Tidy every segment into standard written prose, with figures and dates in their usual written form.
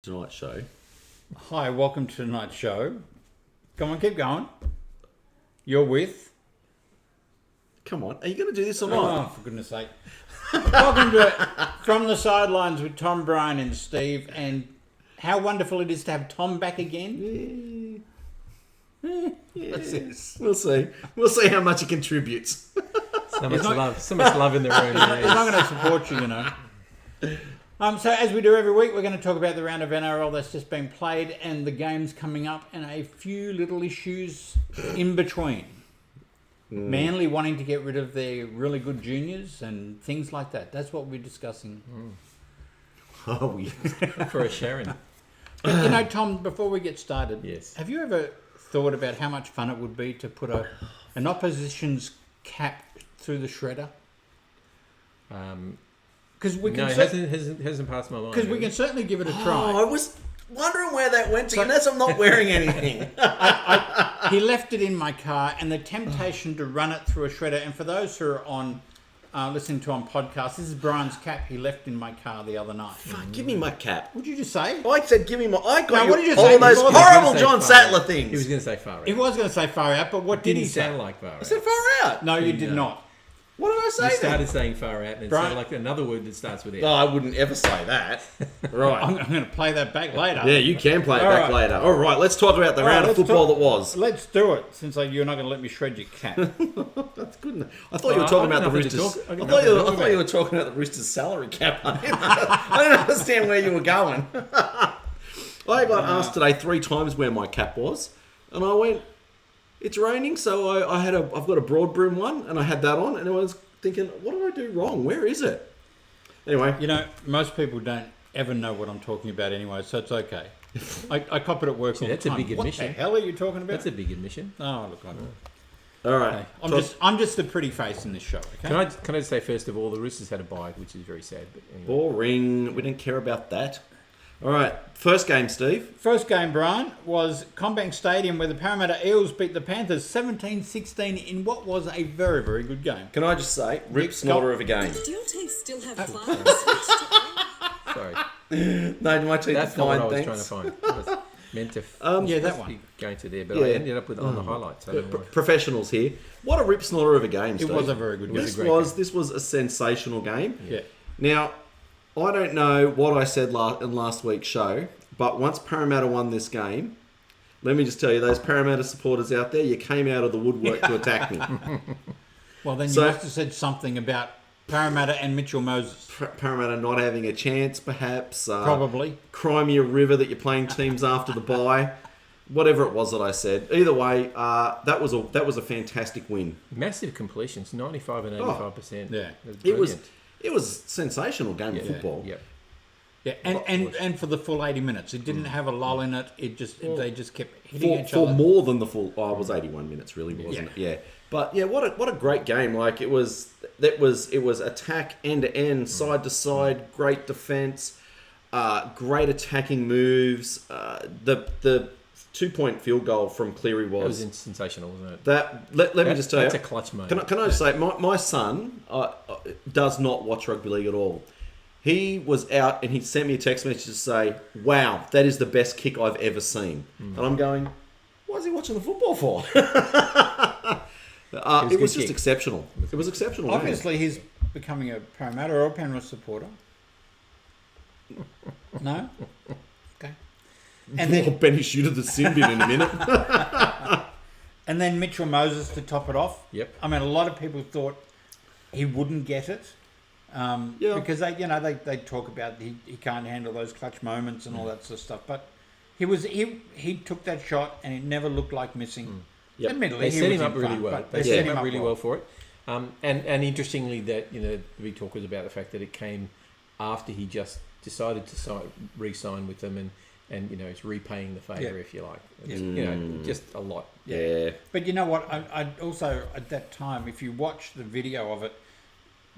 Tonight's show. Hi, welcome to tonight's show. Come on, keep going. You're with... Come on, are you going to do this or Oh, not? for goodness sake. Welcome to From the Sidelines with Tom, Brian and Steve. And how wonderful it is to have Tom back again. Yes. We'll see. We'll see how much he contributes. So much love in the room. He's not going to support you, you know. So as we do every week, we're going to talk about the round of NRL that's just been played and the games coming up and a few little issues in between. Manly wanting to get rid of their really good juniors and things like that. That's what we're discussing. Oh, yeah. For a Sharon. But, you know, Tom, before we get started, Yes. have you ever thought about how much fun it would be to put an opposition's cap through the shredder? Because we can hasn't passed my mind. Because we can certainly give it a try. I was wondering where that went to, and that's I'm not wearing anything. He left it in my car, and the temptation to run it through a shredder. And for those who are on listening to on podcasts, this is Brian's cap he left in my car the other night. Fuck, give me my cap. What did you say? I said give me my... I got No, what did you all say those before? horrible He John was gonna say Sattler far- things. He was going to say far out. He was going to say far out, but what did he Didn't say? sound like far out. I said far out. No, you did not. What did I You say then? started saying far out, and it Brian- sounded like another word that starts with F. No, I wouldn't ever say that. Right. I'm going to play that back later. Yeah, you can play it All back right. later. All right, let's talk about the round of let's football talk- that was. Let's do it, since you're not going to let me shred your cap. That's good enough. I thought you were talking about the Roosters. I thought you were talking about the Roosters' salary cap. I didn't understand where you were going. I got asked today 3 times where my cap was, and I went, "It's raining," so I've got a broad brim one, and I had that on, and I was thinking, "What did I do wrong? Where is it?" Anyway, You know, most people don't ever know what I'm talking about anyway, so it's okay. I cop it at work all the that's a time. big What admission. the hell are you talking about? That's a big admission. Oh, look, I don't. all right. I'm just the pretty face in this show, okay? Can I say first of all, the Roosters had a bye, which is very sad. But anyway. Boring. We didn't care about that. All right, first game, Steve. First game, Brian, was Combank Stadium where the Parramatta Eels beat the Panthers 17-16 in what was a very, very good game. Can I just say, rip snorter of a game. Do your teeth still have fun? Sorry. No, my teeth That's are not what fine, I was thanks. trying to find. I was meant to Yeah, that supposed to one. be going to there, but Yeah. I ended up with on the highlights. So I don't know why. Professionals here. What a rip snorter of a game, It Steve. was a very good game. This was a sensational game. Yeah. Now, I don't know what I said in last week's show, but once Parramatta won this game, let me just tell you, those Parramatta supporters out there, you came out of the woodwork to attack me. Well, then you So- must have said something about Parramatta and Mitchell Moses. Parramatta not having a chance, perhaps. Probably. Crimea River that you're playing teams after the bye. Whatever it was that I said. Either way, that was a fantastic win. Massive completions, 95 and 85%. Yeah. It was a sensational game of Yeah. football. Yeah. Yeah, and for the full 80 minutes. It didn't have a lull in it. They just kept hitting each For other. more than the full, it was 81 minutes, really, wasn't it? Yeah. But yeah, what a great game! Like it was attack end to end, side to side, great defense, great attacking moves. The 2-point field goal from Cleary It was sensational, wasn't it? let me just tell you. That's a clutch moment. Can I just say, my son does not watch rugby league at all. He was out and he sent me a text message to say, "Wow, that is the best kick I've ever seen." And I'm going, "Why is he watching the football for?" It was just exceptional. It was exceptional. Obviously, he's becoming a Parramatta or a Penrith supporter. No? Okay. And then Benny shooted the sin bin in a minute. And then Mitchell Moses to top it off. Yep. I mean, a lot of people thought he wouldn't get it. Because they talk about he can't handle those clutch moments and all that sort of stuff. But he took that shot and it never looked like missing. Yep. Admittedly, They he set was him in up really front, well. but They set him up really well for it. And interestingly, that the big talk was about the fact that it came after he just decided to re-sign with them, and it's repaying the favour, if you like. It's, just a lot. Yeah. But you know what? I also at that time, if you watch the video of it,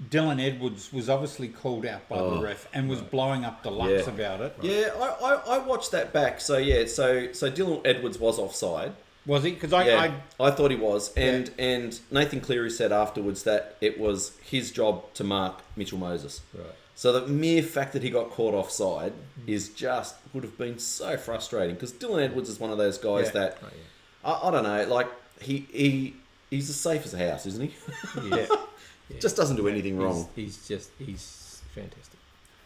Dylan Edwards was obviously called out by the ref and was blowing up the lungs about it. Yeah, I watched that back. So Dylan Edwards was offside. Was he? Because I thought he was, and Nathan Cleary said afterwards that it was his job to mark Mitchell Moses. Right. So the mere fact that he got caught offside would have been so frustrating, because Dylan Edwards is one of those guys that I don't know, like he's as safe as a house, isn't he? Yeah. Just doesn't do anything wrong. He's fantastic.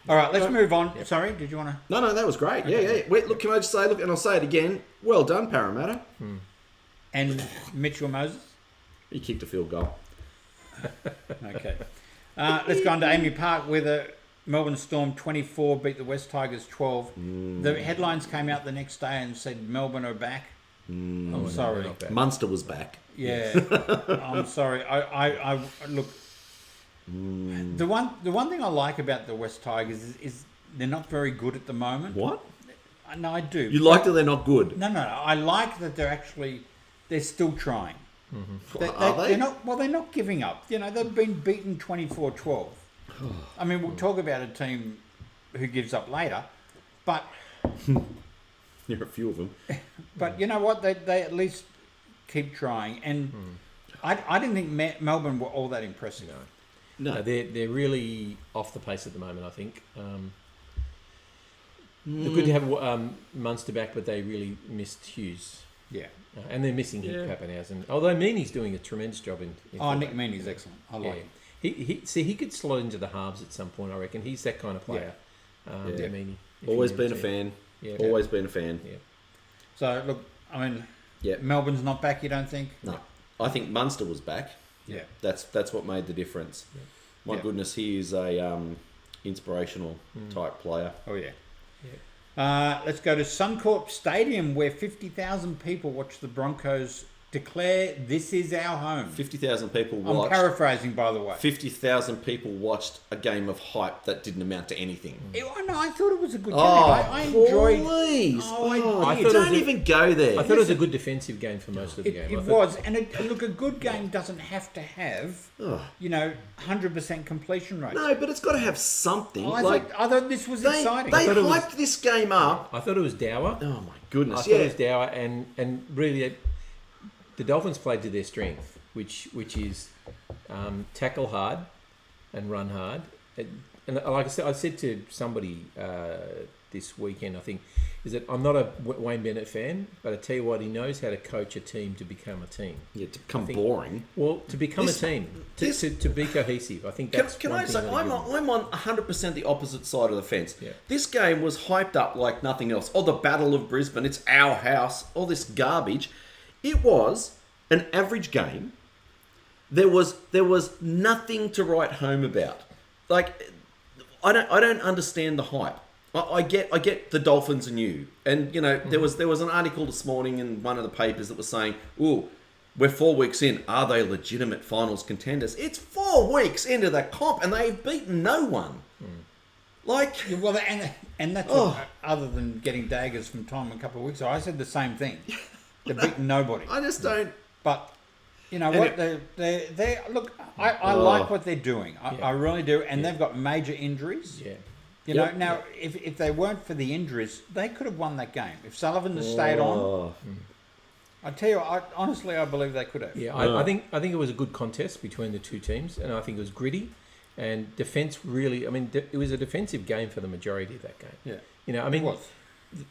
All right, let's move on. Yep. Sorry, did you want to? No, that was great. Okay. Yeah. Wait, look, can I just say, and I'll say it again. Well done, Parramatta. And Mitchell Moses? He kicked a field goal. Okay. Let's go on to Amy Park, where the Melbourne Storm 24 beat the West Tigers 12. The headlines came out the next day and said Melbourne are back. I'm sorry. Munster was back. Yeah. I'm sorry. I look. The one thing I like about the West Tigers is they're not very good at the moment. What? No, I do. You like that they're not good? No. I like that they're still trying. Are they? They're not giving up. You know, they've been beaten 24-12. I mean, we'll talk about a team who gives up later, but there are a few of them. But you know what? They at least keep trying, and I didn't think Melbourne were all that impressive. No, they're really off the pace at the moment, I think. They're good to have Munster back, but they really missed Hughes. Yeah. And they're missing Pappenhausen. Although Meaney's doing a tremendous job in Nick Meaney's excellent. I like him. He could slot into the halves at some point, I reckon. He's that kind of player. Meaney. Always been a fan. Yeah. Always been a fan. Yeah. So, look, I mean, Melbourne's not back, you don't think? No. I think Munster was back. Yeah. That's what made the difference. Yeah. My goodness, he is a inspirational type player. Oh, yeah. Let's go to Suncorp Stadium, where 50,000 people watch the Broncos declare this is our home. 50,000 people watched. I'm paraphrasing, by the way. 50,000 people watched a game of hype that didn't amount to anything. I thought it was a good game. I enjoyed. Please. I don't even go there. I thought it was a good defensive game for most of the game. It was, and look, a good game doesn't have to have, 100% completion rate. No, but it's got to have something. I thought this was exciting. They hyped this game up. I thought it was dour. Oh my goodness! I thought it was dour, and really, the Dolphins played to their strength, which is tackle hard and run hard. And like I said to somebody this weekend, I think, is that I'm not a Wayne Bennett fan, but I tell you what, he knows how to coach a team to become a team. Yeah, to become boring. Well, to become a team, to be cohesive. I think that's. Can I say I'm on 100% the opposite side of the fence. Yeah. This game was hyped up like nothing else. Oh, the Battle of Brisbane, it's our house. All this garbage. It was an average game. There was nothing to write home about. Like, I don't understand the hype. I get the Dolphins and you. And there was an article this morning in one of the papers that was saying, "Ooh, we're 4 weeks in. Are they legitimate finals contenders?" It's 4 weeks into the comp and they've beaten no one. Well, and that's other than getting daggers from Tom a couple of weeks ago. I said the same thing. They've beaten nobody. I just don't. But you know what? They look. I like what they're doing. I really do. And they've got major injuries. Yeah. You know, now if they weren't for the injuries, they could have won that game. If Sullivan had stayed on, I tell you, honestly, I believe they could have. Yeah, I think it was a good contest between the two teams, and I think it was gritty, and defense really. I mean, it was a defensive game for the majority of that game. Yeah, I mean, it was.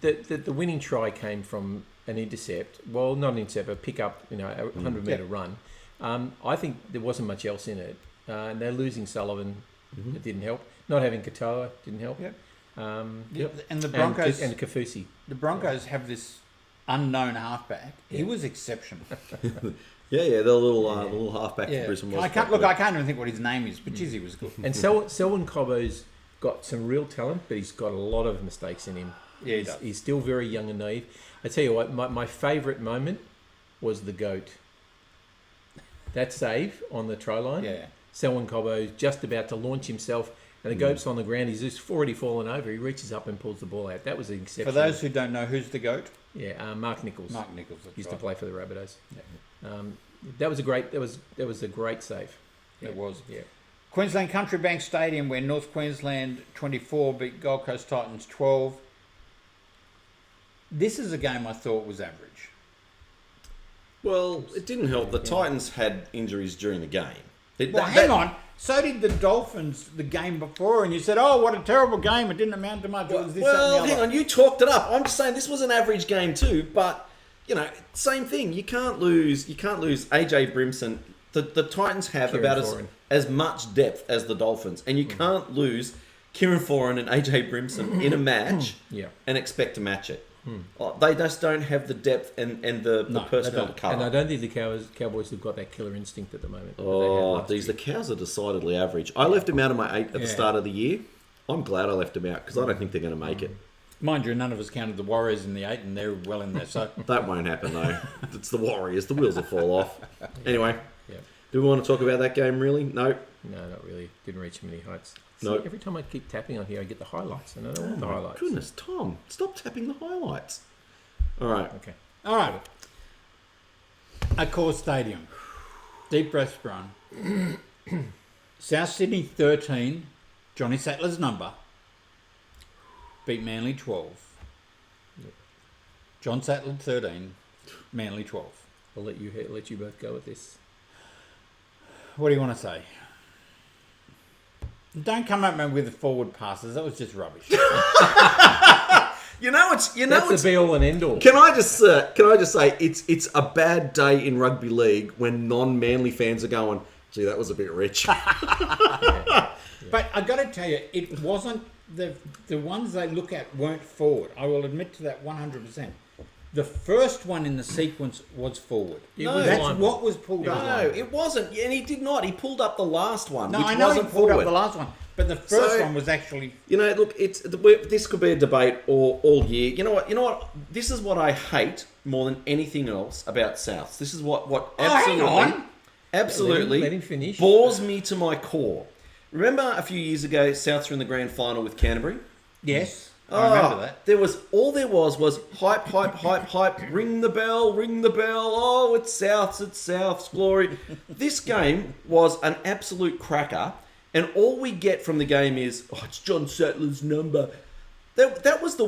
The winning try came from an intercept. Well, not an intercept, a pick up. A 100-meter run. I think there wasn't much else in it, and they're losing Sullivan. It didn't help. Not having Katoa didn't help. Yep. And the Broncos and Kafusi. The Broncos have this unknown halfback. He was exceptional. The little halfback from Brisbane was. I can't even think what his name is, but geez, he was good. And Selwyn Cobbo's got some real talent, but he's got a lot of mistakes in him. Yeah, he does. He's still very young and naive. I tell you what, my favourite moment was the goat. That save on the try line. Yeah. Selwyn Cobbo's just about to launch himself, and the goat's on the ground. He's just already fallen over. He reaches up and pulls the ball out. That was an exceptional. For those who don't know, who's the goat? Yeah, Mark Nichols. Mark Nichols used to play for the Rabbitohs. Yeah. That was a great save. It was. Yeah. Queensland Country Bank Stadium, where North Queensland 24 beat Gold Coast Titans 12. This is a game I thought was average. Well, it didn't help. The Titans had injuries during the game. Hang on. So did the Dolphins the game before, and you said, "Oh, what a terrible game! It didn't amount to much." It was this, that, and the other. Hang on, you talked it up. I'm just saying this was an average game too, but same thing. You can't lose AJ Brimson. The Titans have Kieran about Foran. as much depth as the Dolphins, and you can't lose Kieran Foran and AJ Brimson in a match and expect to match it. They just don't have the depth and the personnel to cover. And I don't think the Cowboys have got that killer instinct at the moment. The Cows are decidedly average. I left them out of my 8 at the start of the year. I'm glad I left them out because I don't think they're going to make it. Mind you, none of us counted the Warriors in the 8, and they're well in there. So That won't happen though. It's the Warriors. The wheels will fall off. Anyway, Yeah. do we want to talk about that game really? No. No, not really. Didn't reach many heights. No. See, every time I keep tapping on here, I get the highlights, and I don't want the highlights. Goodness, Tom, stop tapping the highlights. All right. Okay. all right, Accor Stadium, deep breath run. South Sydney 13, Johnny Sattler's number. Beat Manly 12. John Sattler 13, Manly 12. I'll let you both go with this. What do you want to say? Don't come up with the forward passes. That was just rubbish. That's the be all and end all. Can I just say it's a bad day in rugby league when non-Manly fans are going, gee, that was a bit rich. But I got to tell you, it wasn't the ones they look at weren't forward. I will admit to that 100%. The first one in the sequence was forward. That's what was pulled up. No, it wasn't, and he did not. He pulled up the last one, No, which I know he wasn't pulled forward. up the last one, but the first one was actually. Look, this could be a debate all year. You know what? This is what I hate more than anything else about Souths. This is what absolutely, hang on. absolutely Let him finish. bores me to my core. Remember a few years ago, Souths were in the grand final with Canterbury. Yes, I remember that. There was hype. Ring the bell. Oh, it's Souths, glory. This game was an absolute cracker, and all we get from the game is, it's John Sattler's number. That was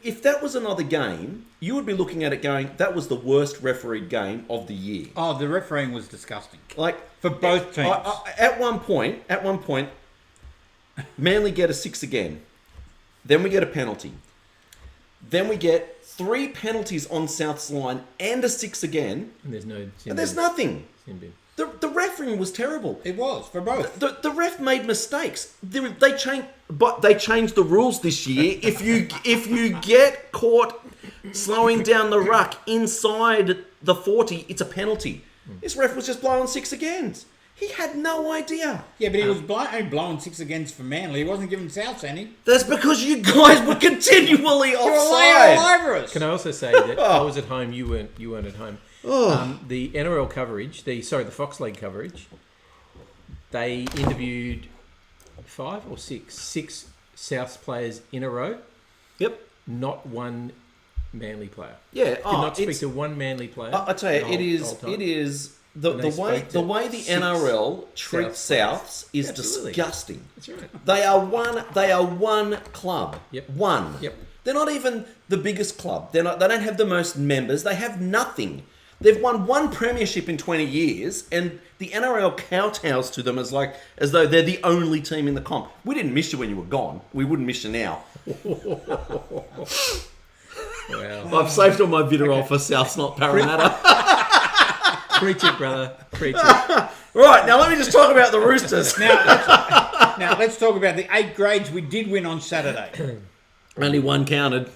if that was another game, you would be looking at it going, that was the worst refereed game of the year. Oh, the refereeing was disgusting. Like For both teams. At one point, Manly get a 6 again. Then we get a penalty. Then we get 3 penalties on South's line and a 6 again. And there's no. And there's nothing. Sin bin. The refereeing was terrible. It was for both. The ref made mistakes. They changed the rules this year. If you get caught slowing down the ruck inside the 40, it's a penalty. This ref was just blowing 6 again. He had no idea. Yeah, but he was blowing 6 against for Manly. He wasn't giving Souths any. That's because you guys were continually You're all offside. over us. Can I also say that I was at home, you weren't at home. The NRL coverage, the Fox League coverage, they interviewed 5 or 6 Souths players in a row. Yep. Not one Manly player. Yeah. Did not speak to one Manly player. I tell you, it is the way the NRL treats Souths is Absolutely. disgusting. That's right. They are one club. Yep. One. Yep. They're not even the biggest club. They don't have the most members. They have nothing. They've won 1 premiership in 20 years, and the NRL kowtows to them as though they're the only team in the comp. We didn't miss you when you were gone. We wouldn't miss you now. Well, I've saved all my vitriol for Souths, not Parramatta. preach it, brother. Preach it. Right, now let me just talk about the Roosters. Now let's talk about the 8 grades we did win on Saturday. Only 1 counted.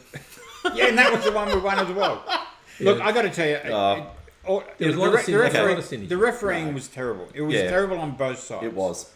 Yeah, and that was the one we won as well. Look, I got to tell you, There was a lot of synergy. the refereeing was terrible. It was terrible on both sides. It was.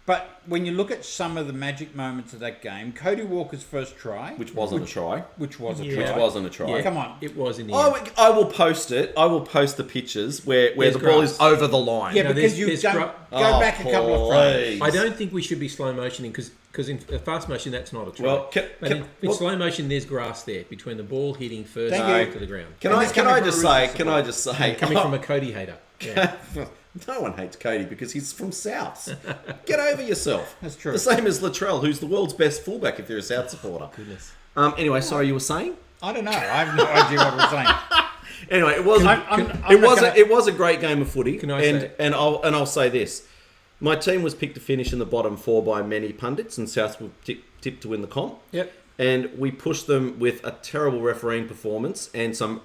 But when you look at some of the magic moments of that game, Cody Walker's first try, Which wasn't a try. which was a Which try. wasn't a try. Yeah, Come on. It was in the end. I will post it. I will post the pictures where There's the ball grass. is over the line. Yeah, No, because there's- you there's don't go back a couple of frames. I don't think we should be slow motioning because in fast motion that's not a try. Well, but in slow motion there's grass there between the ball hitting first Thank you. to the ground. Can I just say? Coming from a Cody hater. Yeah. No one hates Cody because he's from Souths. Get over yourself. That's true. The same as Latrell, who's the world's best fullback if you're a South supporter. Goodness. Anyway, sorry, you were saying? I don't know. I have no idea what we're saying. Anyway, it was a great game of footy. Can I say- and I'll say this. My team was picked to finish in the bottom 4 by many pundits, and South were tipped to win the comp. Yep. And we pushed them with a terrible refereeing performance and some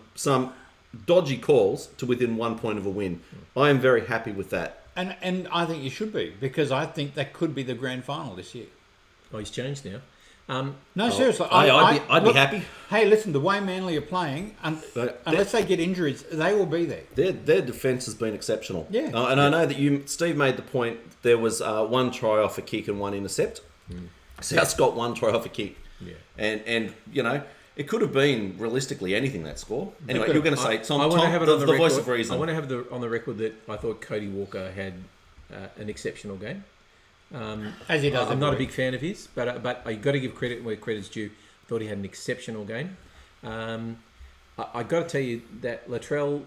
dodgy calls to within 1 point of a win. I am very happy with that. And I think you should be, because I think that could be the grand final this year. Oh, he's changed now. No, seriously. I'd be happy. Hey, listen, the way Manly are playing, unless they get injuries, they will be there. Their defence has been exceptional. Yeah. And I know that Steve made the point, there was 1 try off a kick and 1 intercept. South's got 1 try off a kick. Yeah. And you know, it could have been realistically anything, that score. Anyway, you're going to say Tom, I want to have it on the record, voice of reason. I want to have on the record that I thought Cody Walker had an exceptional game. As he does. I'm not a big fan of his, but you've got to give credit where credit's due. I thought he had an exceptional game. I got to tell you that Latrell,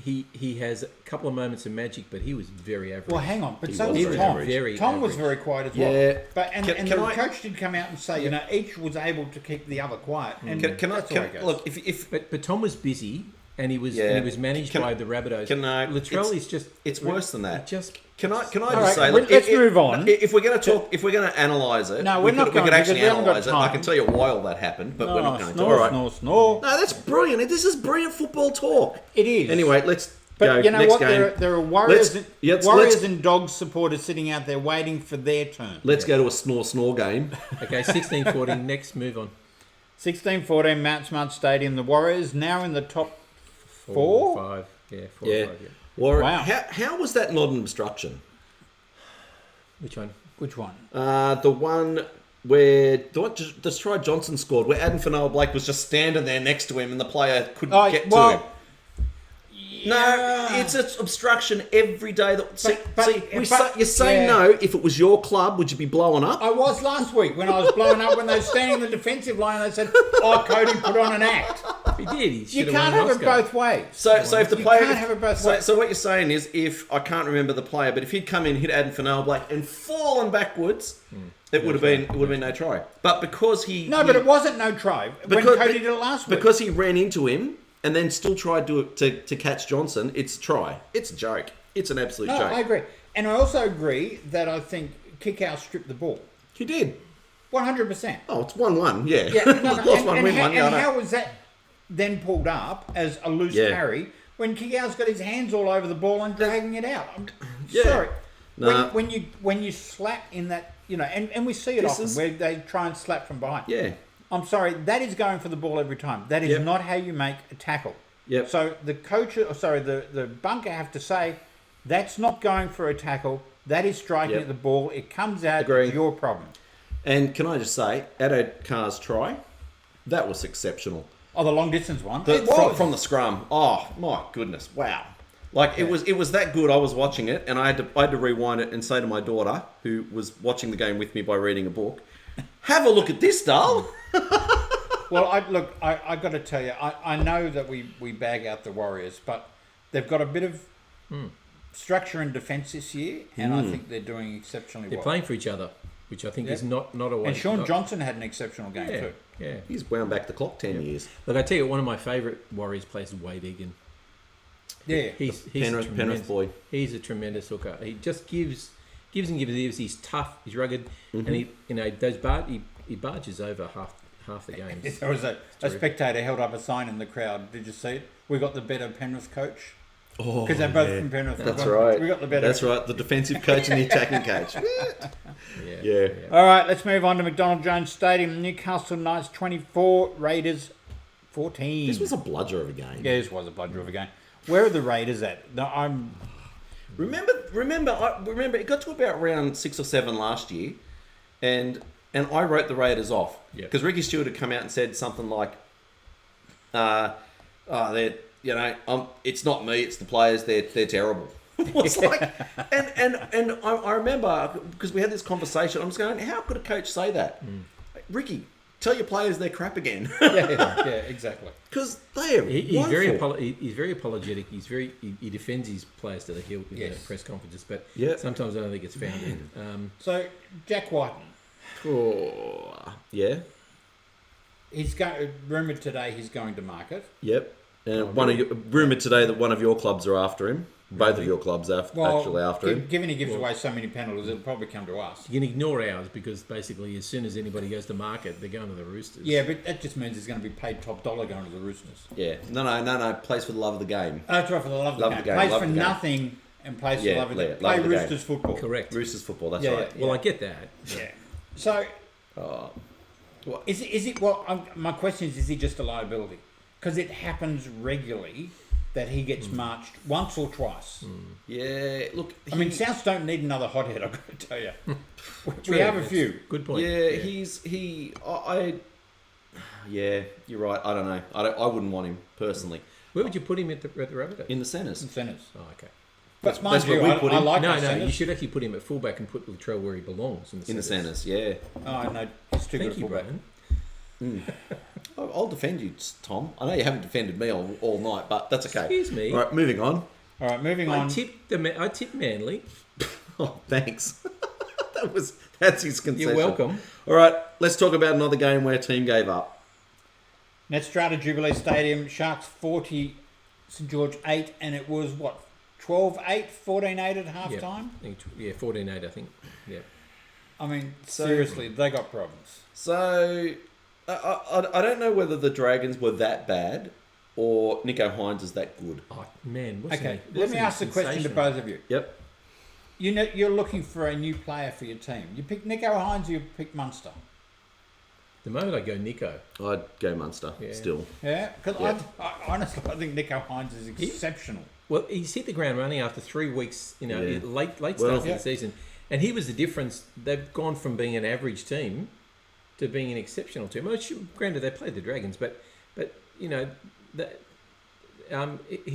he has a couple of moments of magic, but he was very average. Well, hang on, but He so was was very Tom. average. Tom was very quiet as well. Yeah. But and Can the I- coach did come out and say, you know, each was able to keep the other quiet. And that's the way it goes. look, if But Tom was busy, and he was managed Can- by the Rabbitohs. it's- Latrell is just it's worse than that. Can I just right, say, let's move on. If we're going to talk, if we're going to analyse it, No, we're not we going could to, actually because we haven't got analyse it. I time. can tell you why all that happened, but we're not going to. Snore, All right. snore. No, that's brilliant. This is brilliant football talk. It is. Anyway, let's But go you know next what? game. There are Warriors, Let's and Dogs supporters sitting out there waiting for their turn. let's go to a snore game. okay. 16-14. Next, move on. 16-14, Mount Smart Stadium. The Warriors now in the top 4. 5. Yeah, 4 Yeah. or 5. Yeah. Well, Wow. how was that not an obstruction? Which one? Which one? The one where the try Johnson scored, where Adam Fanoa Blake was just standing there next to him, and the player couldn't get to him. No, it's an obstruction every day. You're saying no. If it was your club, would you be blowing up? I was last week when I was blowing up when they were standing in the defensive line. They said, "Oh, Cody put on an act." He did. He You should can't have it both ways. So if the You player, can't have it both ways. So what you're saying is, if I can't remember the player, but if he'd come in, hit Adam Fanoa Blake and fallen backwards, it would have been no try. But because but it wasn't no try when Cody did it last week. Because he ran into him and then still tried to catch Johnson, it's a try. It's a joke. It's an absolute No, joke. I agree. And I also agree that I think Kickout stripped the ball. He did. 100%. Oh, it's 1-1. Yeah. Yeah, no, Lost one, win one. And how was that then pulled up as a loose carry when Kickout's got his hands all over the ball and dragging it out? I'm sorry. Nah. When you slap in that, you know, and we see it often where they try and slap from behind. Yeah. I'm sorry, that is going for the ball every time. That is not how you make a tackle. Yep. So the coach, the bunker have to say, that's not going for a tackle. That is striking at the ball. It comes out. Agree. It's your problem. And can I just say, Addo Carr's try, that was exceptional. Oh, the long distance one. From the scrum. Oh my goodness! Wow. Like it was that good. I was watching it, and I had to rewind it and say to my daughter, who was watching the game with me by reading a book, "Have a look at this, doll." Well, I got to tell you, I know that we bag out the Warriors, but they've got a bit of structure and defence this year, and I think they're doing exceptionally They're well. playing for each other, which I think is not a way. And Sean Johnson had an exceptional game too. Yeah. He's wound back the clock 10 years. Look, I tell you, one of my favourite Warriors players is Wade Egan. Yeah, He's Penrith boy. He's a tremendous hooker. He just gives. He's tough. He's rugged, and he barges over half the games. There was a spectator held up a sign in the crowd. Did you see it? We got the better Penrith coach. Oh, Because they're both from Penrith. That's right. We got the better. That's right. The defensive coach and the attacking coach. Yeah. All right, let's move on to McDonald Jones Stadium. Newcastle Knights 24, Raiders 14. This was a bludger of a game. Yeah, this was a bludger of a game. Where are the Raiders at? No, Remember, it got to about round 6 or 7 last year, and I wrote the Raiders off because Ricky Stewart had come out and said something like, it's not me, it's the players. They're terrible." It was like, and I remember because we had this conversation. I'm just going, how could a coach say that? Ricky, tell your players they're crap again. yeah, exactly. Because they're He's wonderful. very apologetic. He defends his players to the hilt in the press conferences, but sometimes I don't think it's found in. So Jack Whiten. Oh, yeah. He's rumoured today he's going to market. Yep. And rumoured today that one of your clubs are after him. Both of your clubs have actually after him. Given he gives away so many penalties, it'll probably come to us. You can ignore ours because basically as soon as anybody goes to market, they're going to the Roosters. Yeah, but that just means he's going to be paid top dollar going to the Roosters. Yeah. No. Plays for the love of the game. Oh, that's right, for the love of the game. Plays for nothing and plays for the love of the game. Play Roosters football. Correct. Roosters football, that's Yeah, right. yeah. Well, I get that. Yeah. So, What? is it? Well, my question is he just a liability? Because it happens regularly that he gets marched once or twice. Yeah, look. I mean, Souths don't need another hothead, I've got to tell you. True, We have a yes. few. Good point. Yeah, yeah, you're right. I don't know. I wouldn't want him personally. Where would you put him at the Rabbitohs? In the centres. Incentives. Oh, okay. But mind that's you, where we put I him. like No, our you centres. should actually put him at fullback and put Latrell where he belongs. In the centres, yeah. Oh, no, he's too good Thank at you, fullback. Brian. I'll defend you, Tom. I know you haven't defended me all night, but that's okay. Excuse me. All right, moving on. All right, moving I on. tipped Manly. Oh, thanks. That's his concession. You're welcome. All right, let's talk about another game where a team gave up. Netstrata Jubilee Stadium, Sharks 40, St George 8, and it was, 12-8, 14-8 at half-time? Yeah, 14-8, I think. Yeah. I mean, seriously, they got problems. So, I don't know whether the Dragons were that bad or Nico Hines is that good. Oh, man. Okay, let me ask the question to both of you. Yep. You know, you're looking for a new player for your team. You pick Nico Hines or you pick Munster? The moment I go Nico. I'd go Munster still. Yeah? Because Yep. I honestly, I think Nico Hines is exceptional. Well, he's hit the ground running after 3 weeks, Yeah. late start to the season. And he was the difference. They've gone from being an average team to being an exceptional team. Well, granted, they played the Dragons, but he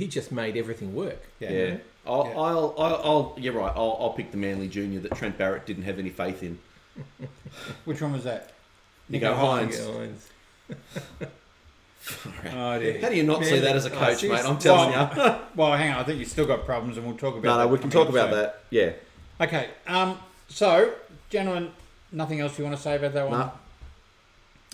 just made everything work. Yeah. I'll you're right. I'll pick the Manly Junior that Trent Barrett didn't have any faith in. Which one was that? Nico Hines. Oh, dear. How do you not see that as a coach, mate? seriously. I'm telling you. Well, hang on. I think you still got problems, and we'll talk about that. No, we can talk about that. Yeah. Okay. So, gentlemen, nothing else you want to say about that one? No.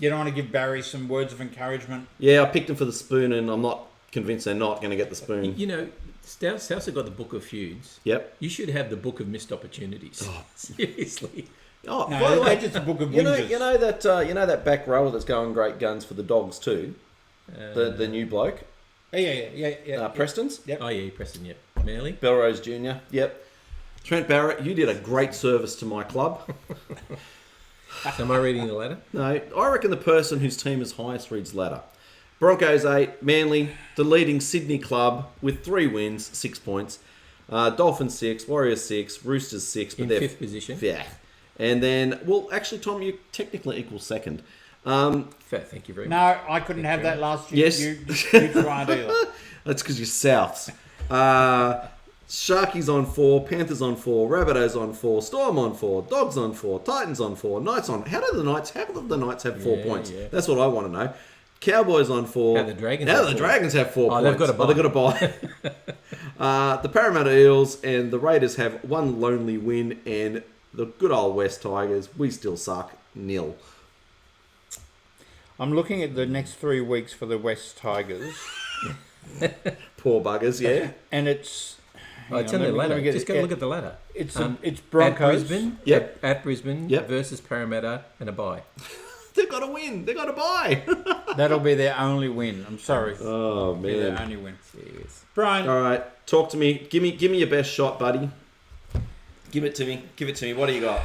You don't want to give Barry some words of encouragement? Yeah, I picked him for the spoon, and I'm not convinced they're not going to get the spoon. You know, Souths have got the book of feuds. Yep. You should have the book of missed opportunities. Oh. Seriously. Oh, No, by the way, they're just a book of you know whingers. that back rower that's going great guns for the Dogs too. The new bloke, Yeah. Preston's. Yep. Oh, yeah, Preston, yeah. Manly. Belrose Jr. Yep. Trent Barrett, you did a great service to my club. So am I reading the letter? No, I reckon the person whose team is highest reads ladder. Broncos 8, Manly, the leading Sydney club with 3 wins, 6 points. Dolphins 6, Warriors 6, Roosters 6. But In they're 5th position. Yeah. And then, well, actually, Tom, you technically equal second. Thank you very much. No, I couldn't have that last year. Yes. You tried either. That's because you're Souths. Sharkies on 4, Panthers on 4, Rabbitohs on 4, Storm on 4, Dogs on 4, Titans on 4, Knights on. How do the Knights have 4 points? Yeah. That's what I want to know. Cowboys on 4. How the Dragons How have the 4. Dragons have 4 Oh, points. they've got a bye. They've got a bye. The Parramatta Eels and the Raiders have 1 lonely win, and the good old West Tigers, we still suck, 0. I'm looking at the next 3 weeks for the West Tigers, Poor buggers, yeah. and it's. It's in the ladder. Just go look at the ladder. It's Broncos. At Brisbane. Yep. At Brisbane Yep. versus Parramatta and a bye. They've got to win. They've got to buy. That'll be their only win. I'm sorry. Oh, Be their man. only win. Yes. Brian, All right, talk to me. Give me your best shot, buddy. Give it to me. What do you got?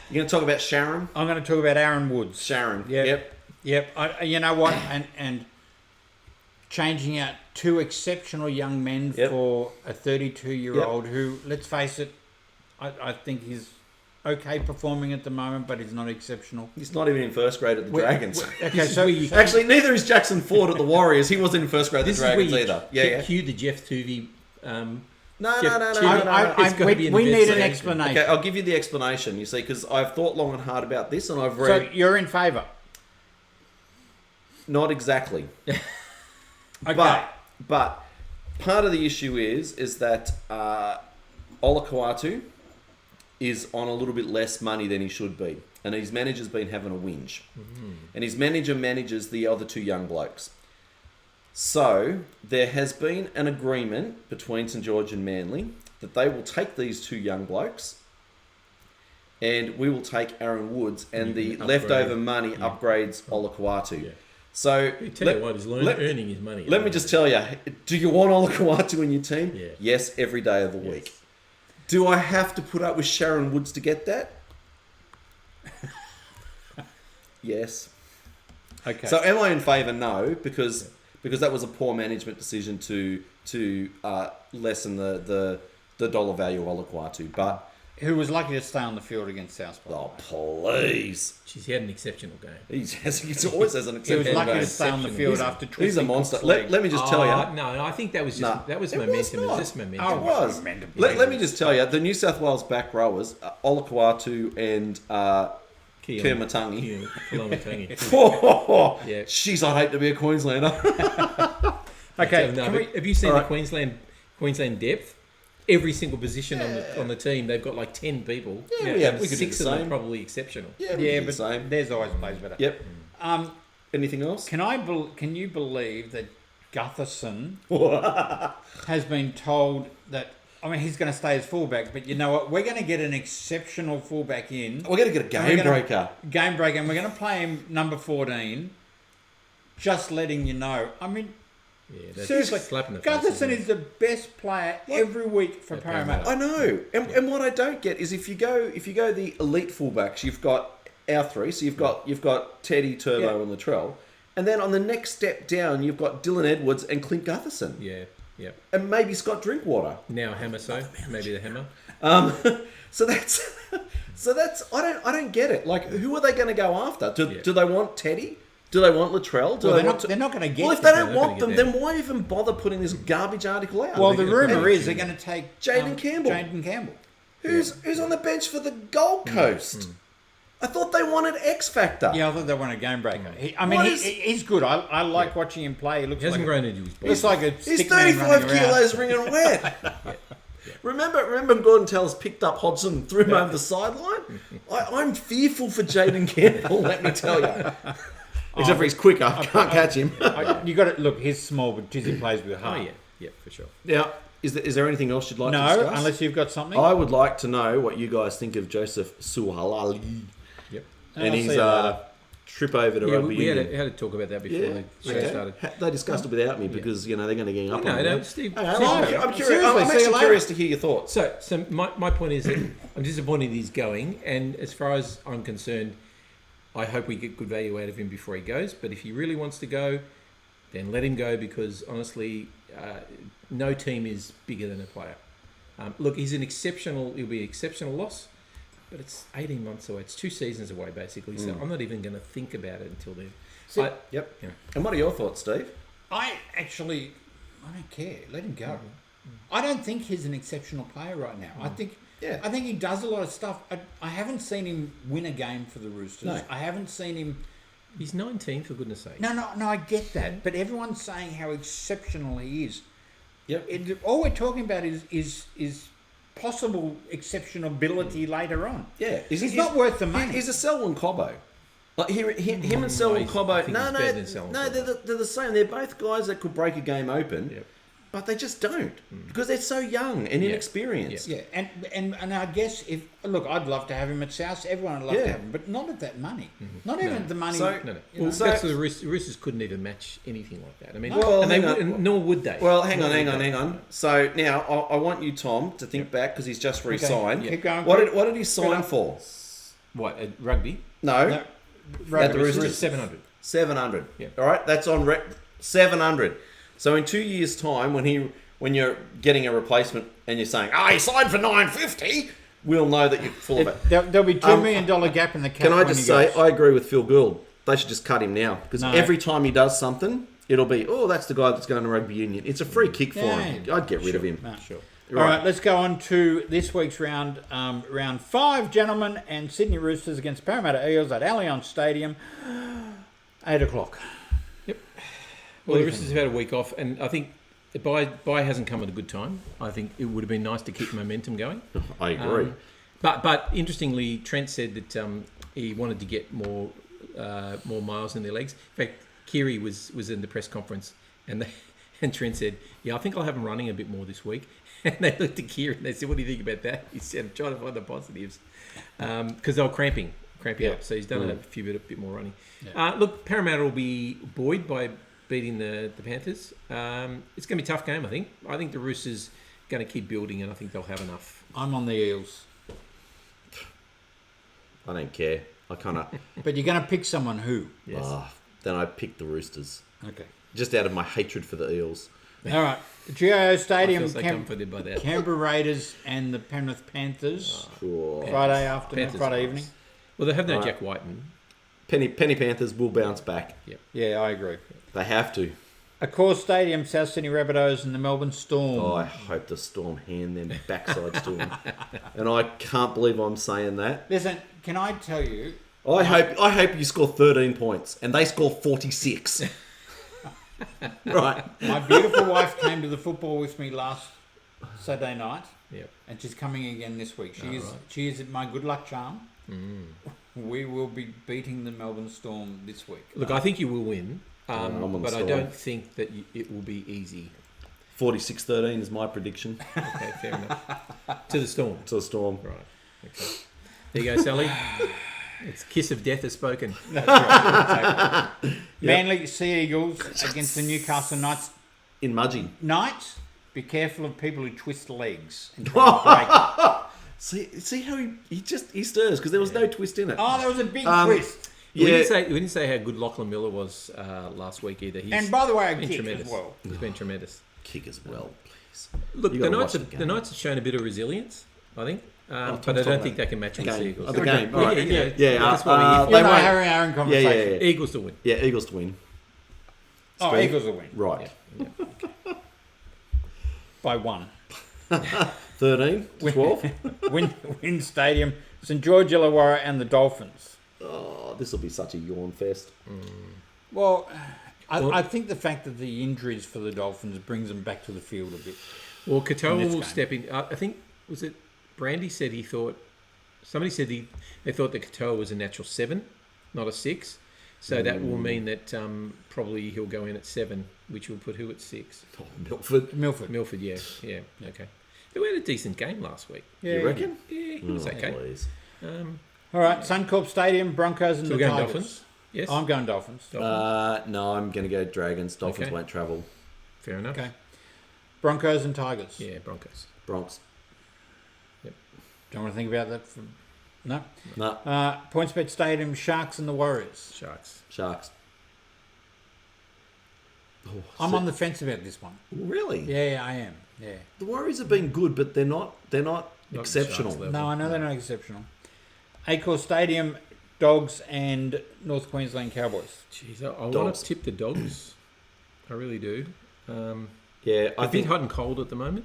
You going to talk about Sharon? I'm going to talk about Aaron Woods. Sharon. Yep. You know what? And changing out 2 exceptional young men Yep. for a 32-year-old who, let's face it, I think he's okay performing at the moment, but he's not exceptional. He's not even in first grade at the Dragons. Okay, so Actually, neither is Jackson Ford at the Warriors. He wasn't in first grade at the This is where Dragons you either. Yeah. cue the Jeff Tuvey. No. It's gotta be in the we best need an section. explanation. Okay, I'll give you the explanation. You see, because I've thought long and hard about this, and I've So read you're in favour? not exactly. Okay. But part of the issue is that Olakau'atu is on a little bit less money than he should be. And his manager's been having a whinge. And his manager manages the other 2 young blokes. So there has been an agreement between St George and Manly that they will take these two young blokes, and we will take Aaron Woods, and the leftover money upgrades Olakuatu. Yeah. So He's earning his money. Let me just tell you, do you want Olakuatu in your team? Yeah. Yes, every day of the week. Do I have to put up with Sharon Woods to get that? Yes. Okay. So am I in favour? No, because that was a poor management decision to lessen the dollar value of Olakuatu. But who was lucky to stay on the field against South? oh, please! Jeez, he had an exceptional game. He always has an exceptional game. He was lucky to stay on the field after twisting. He's a monster. Let me just tell you. No, I think that was just momentum. It was just momentum. It was. Let me just tell you, the New South Wales back rowers, Olakuatu and Kermatangi. Yeah. Jeez, I'd hate to be a Queenslander. Okay. Have you seen the Queensland depth? Every single position on the team, they've got like 10 people. Yeah, we could do 6 the of them same. probably exceptional. Yeah, but theirs always plays better. Yep. Anything else? Can you believe that Gutherson has been told that? I mean, he's going to stay as fullback, but you know what? We're going to get an exceptional fullback in. We're going to get a game breaker. And we're going to play him number 14. Just letting you know. I mean, seriously, Gutherson is the best player every week for Parramatta. I know, and what I don't get is if you go the elite fullbacks, you've got our three. So you've got Teddy, Turbo, and Latrell, and then on the next step down, you've got Dylan Edwards and Clint Gutherson. Yeah. And maybe Scott Drinkwater. Now Hammer, maybe the Hammer. So that's I don't get it. Like, who are they going to go after? Do they want Teddy? Do they want Latrell? They're not going to get. Well, if they don't want them, then why even bother putting this garbage article out? Well, the rumour is they're going to take Jaden Campbell. Who's on the bench for the Gold Coast? I thought they wanted X Factor. Yeah, I thought they wanted a game breaker. He's good. I like watching him play. He hasn't grown into his body. Looks like a He's stick man 35 running kilos around. ringing wet. Remember Gordon Tallis picked up Hodgson and threw him over the sideline? I'm fearful for Jaden Campbell, let me tell you. Except for he's quicker. Can't catch him. You got to look. He's small, but geez, he plays with heart. Oh yeah, for sure. Now, is there anything else you'd like to discuss? No, unless you've got something. I would like to know what you guys think of Joseph Suhalali. Yep. And his trip over to rugby union. We had to talk about that before the show started. They discussed it without me because they're going to get up on me. No, Steve. I'm curious. I'm actually curious to hear your thoughts. So my point is that I'm disappointed he's going, and as far as I'm concerned, I hope we get good value out of him before he goes. But if he really wants to go, then let him go, because honestly, no team is bigger than a player. Look, he'll be an exceptional loss, but it's 18 months away. It's 2 seasons away, basically. So I'm not even going to think about it until then. Yep. Yeah. And what are your thoughts, Steve? I don't care. Let him go. I don't think he's an exceptional player right now. I think he does a lot of stuff. I haven't seen him win a game for the Roosters. No. I haven't seen him. He's 19, for goodness sake. No, I get that. But everyone's saying how exceptional he is. Yep. All we're talking about is possible exceptionability later on. Yeah. He's not worth the money. He's a Selwyn Cobbo. Like him and Selwyn Cobbo. No, they're the same. They're both guys that could break a game open. Yep. But they just don't, because they're so young and inexperienced. Yeah, and I guess I'd love to have him at South. Everyone would love to have him, but not at that money. Not even the money. Well, that's the Roosters couldn't even match anything like that. I mean, nor would they. Well, hang on. So now I want you, Tom, to think back, because he's just re-signed. Keep going. What did he sign for? What, at rugby? No. At the Roosters. 700. 700. Yeah. All right, that's on 700. So in 2 years' time, when you're getting a replacement and you're saying, he signed for 950, we'll know that you're full of it. There'll be $2 million gap in the cap. Can I just say, I agree with Phil Gould. They should just cut him now, because every time he does something, it'll be, that's the guy that's going to rugby union. It's a free kick for him. I'd get rid of him. Sure. All right, let's go on to this week's round. Round 5, gentlemen, and Sydney Roosters against Parramatta Eels at Allianz Stadium, 8 o'clock. Yep. Well, the Roosters have had a week off, and I think bye hasn't come at a good time. I think it would have been nice to keep momentum going. I agree. But interestingly, Trent said that he wanted to get more miles in their legs. In fact, Kiri was in the press conference, and Trent said, "Yeah, I think I'll have him running a bit more this week." And they looked at Kiri and they said, "What do you think about that?" He said, "I'm trying to find the positives," because they were cramping up. So he's done a bit more running. Yeah. Look, Parramatta will be buoyed by beating the Panthers. It's going to be a tough game, I think. I think the Roosters going to keep building, and I think they'll have enough. I'm on the Eels. I don't care. I kind of... But you're going to pick someone who? Yes. Then I pick the Roosters. Okay. Just out of my hatred for the Eels. All right. The GIO Stadium, I feel so comforted by that. Canberra Raiders and the Penrith Panthers. Sure. Friday afternoon, Panthers Friday nice. evening. Well, they have no Right. Jack Whiten. Penny Panthers will bounce back. Yep. Yeah, I agree. They have to. Accor Stadium, South Sydney Rabbitohs and the Melbourne Storm. Oh, I hope the Storm hand them backsides to them. And I can't believe I'm saying that. Listen, can I tell you? I hope you score 13 points and they score 46. Right. My beautiful wife came to the football with me last Saturday night. Yep. And she's coming again this week. Right. She is my good luck charm. We will be beating the Melbourne Storm this week. Look, I think you will win, I'm on the but I Storm. don't think that it will be easy. 46-13 is my prediction. Okay, fair enough. To the Storm. To the Storm. Right. Okay. There you go, Sally. It's kiss of death has spoken. That's right. Manly Sea Eagles against the Newcastle Knights. In Mudgee. Knights, be careful of people who twist legs and try to break. See how he stirs because there was no twist in it. Oh, there was a big twist. We Yeah. didn't say how good Lachlan Miller was last week either. He's And by the way, a been kick tremendous. as well. He's been tremendous. Kick as well, please. Look, You the gotta Knights watch have the the game. Knights have shown a bit of resilience, I think, but I talk don't about think they can match the game. Eagles. The game. Yeah, All right. yeah. That's why they You know, won't- having our own conversation. Yeah. Eagles to win. Yeah, Eagles to win. Oh, Steve? Eagles will win. Right. Yeah. By one. 13, 12. Win Stadium, St George Illawarra and the Dolphins. Oh, this will be such a yawn fest. Well, I think the fact that the injuries for the Dolphins brings them back to the field a bit. Well, In this Katoa will game. step in. I think, was it Brandy said he thought, somebody said they thought that Katoa was a natural 7, not a 6. So that will mean that probably he'll go in at 7, which will put who at 6? Oh, Milford. Milford. Yeah, okay. But we had a decent game last week. Yeah, You reckon? Yeah, it was okay. Please. All right, Suncorp Stadium, Broncos and So the we're going Tigers. Dolphins? Yes. I'm going Dolphins. No, I'm going to go Dragons. Dolphins Okay. won't travel. Fair enough. Okay. Broncos and Tigers. Yeah, Broncos. Bronx. Don't want to think about that. No. No. PointsBet Stadium, Sharks and the Warriors. Sharks. Oh, I'm so- on the fence about this one. Really? Yeah, I am. Yeah. The Warriors have been good, but they're not Not exceptional. Sharks level. No, I know they're not exceptional. Accor Stadium, Dogs and North Queensland Cowboys. Jeez, I want Dogs. to tip the Dogs. I really do. Yeah, I A bit think. hot and cold at the moment.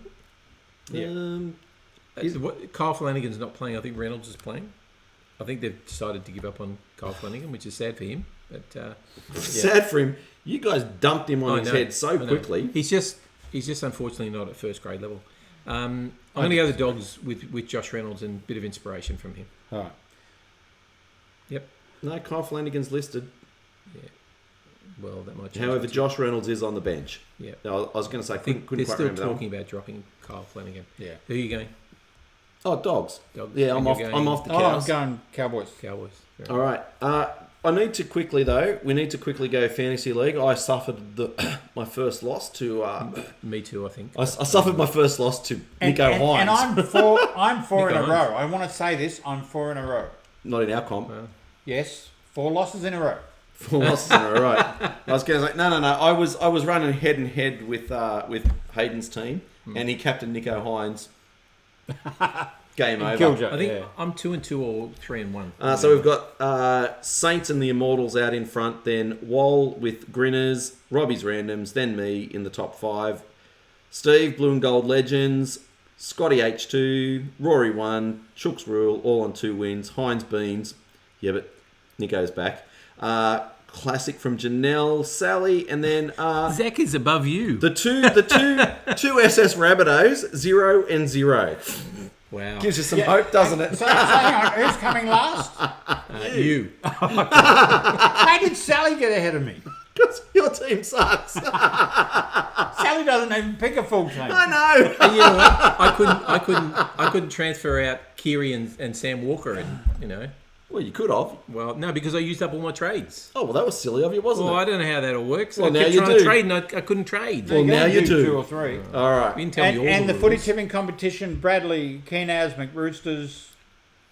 Is- Kyle Flanagan's not playing. I think Reynolds is playing. I think they've decided to give up on Kyle Flanagan, which is sad for him. But Sad for him. You guys dumped him on I his know, head so I know. quickly. He's just unfortunately not at first grade level. I'm going to go the Dogs with Josh Reynolds and a bit of inspiration from him. All right. Yep. No, Kyle Flanagan's listed. Yeah. Well, that might change. However, it. Josh Reynolds is on the bench. Yeah. No, I was going to say, I think couldn't they're quite still remember that one. talking about dropping Kyle Flanagan. Yeah. Who are you going? Oh, Dogs. Dogs. Yeah, And I'm you're off. going I'm off the Oh, I'm cows. going Cowboys. Cowboys. Fair All right. I need to quickly though. We need to quickly go fantasy league. I suffered my first loss to. Me too, I think. I suffered my first loss to Nico Hines. And I'm four in a Nico row. Hines. I want to say this. I'm 4 in a row. Not in our comp. Yes, 4 losses in a row. 4 losses in a row. Right. I was going to say no. I was running head and head with Hayden's team, and he captained Nico Hines. Game over. Killed you. I think Yeah. I'm 2-2 or 3-1. So we've got Saints and the Immortals out in front, then Wall with Grinners, Robbie's Randoms, then me in the top 5. Steve, Blue and Gold Legends, Scotty H2, Rory 1, Chooks Rule, all on 2 wins. Hines Beans, yeah, but Nico's back. Classic from Janelle, Sally, and then Zach is above you. the two SS Rabbitohs, 0 and 0. Wow. Gives you some hope, doesn't it? So hang on, who's coming last? You. How did Sally get ahead of me? Your team sucks. Sally doesn't even pick a full team. I know. And you know what? I couldn't transfer out Kiri and Sam Walker, and Well, you could have. well, no, because I used up all my trades. Oh, well, that was silly of you, wasn't Well, it? I don't know how that all works. Well, I now kept you trying do. to trade, and I couldn't trade. Well, now you do. 2 or 3. All You right. didn't tell me all And the the footy rules. tipping competition, Bradley, Keenaz, McRoosters,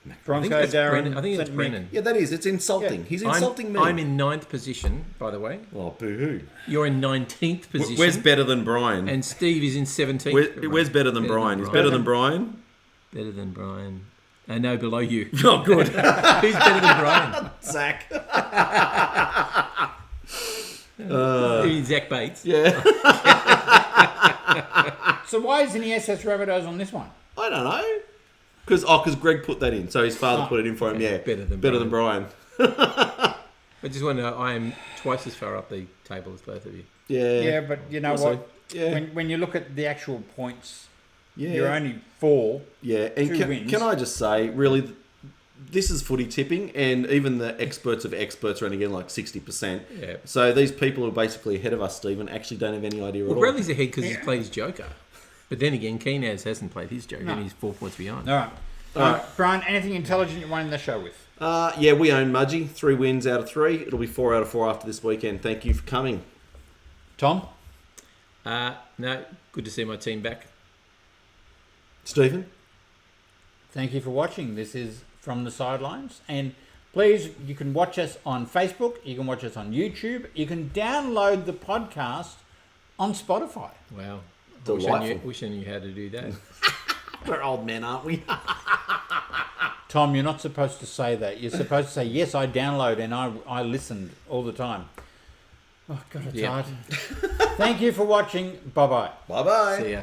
I think Bronco, that's Darren. Brennan. I think it's St. Mick. Brennan. Yeah, that is. It's insulting. Yeah. He's insulting me. I'm in 9th position, by the way. Oh, boo-hoo. You're in 19th position. Where's better than Brian? And Steve is in 17th. Where's better than Brian? He's better than Brian? Better than Brian. No, below you. Oh, good. Who's better than Brian? Zach. You mean Zach Bates. Yeah. So why isn't he SS Rabbitohs on this one? I don't know. Because Greg put that in, so his father put it in for him. Yeah, Better than Brian. I just want to know, I am twice as far up the table as both of you. Yeah. Yeah, but you know Also, what? yeah. When you look at the actual points, Yeah. you're only 4. Yeah, and 2 wins. can I just say, really, this is footy tipping, and even the experts of experts are only getting like 60%. Yeah. So these people who are basically ahead of us, Stephen, actually don't have any idea Well, at all. Bradley's ahead because he's played his Joker. But then again, Keenaz hasn't played his Joker, No. and he's 4 points behind. All right. Brian, anything intelligent you want in the show with? Yeah, we own Mudgee. 3 wins out of 3. It'll be 4 out of 4 after this weekend. Thank you for coming. Tom? No, good to see my team back. Stephen? Thank you for watching. This is From the Sidelines. And please, you can watch us on Facebook. You can watch us on YouTube. You can download the podcast on Spotify. Wow. Delightful. Wish I knew how to do that. We're old men, aren't we? Tom, you're not supposed to say that. You're supposed to say, yes, I download and I listened all the time. Oh, God, it's Yeah. hard. Thank you for watching. Bye-bye. Bye-bye. See ya.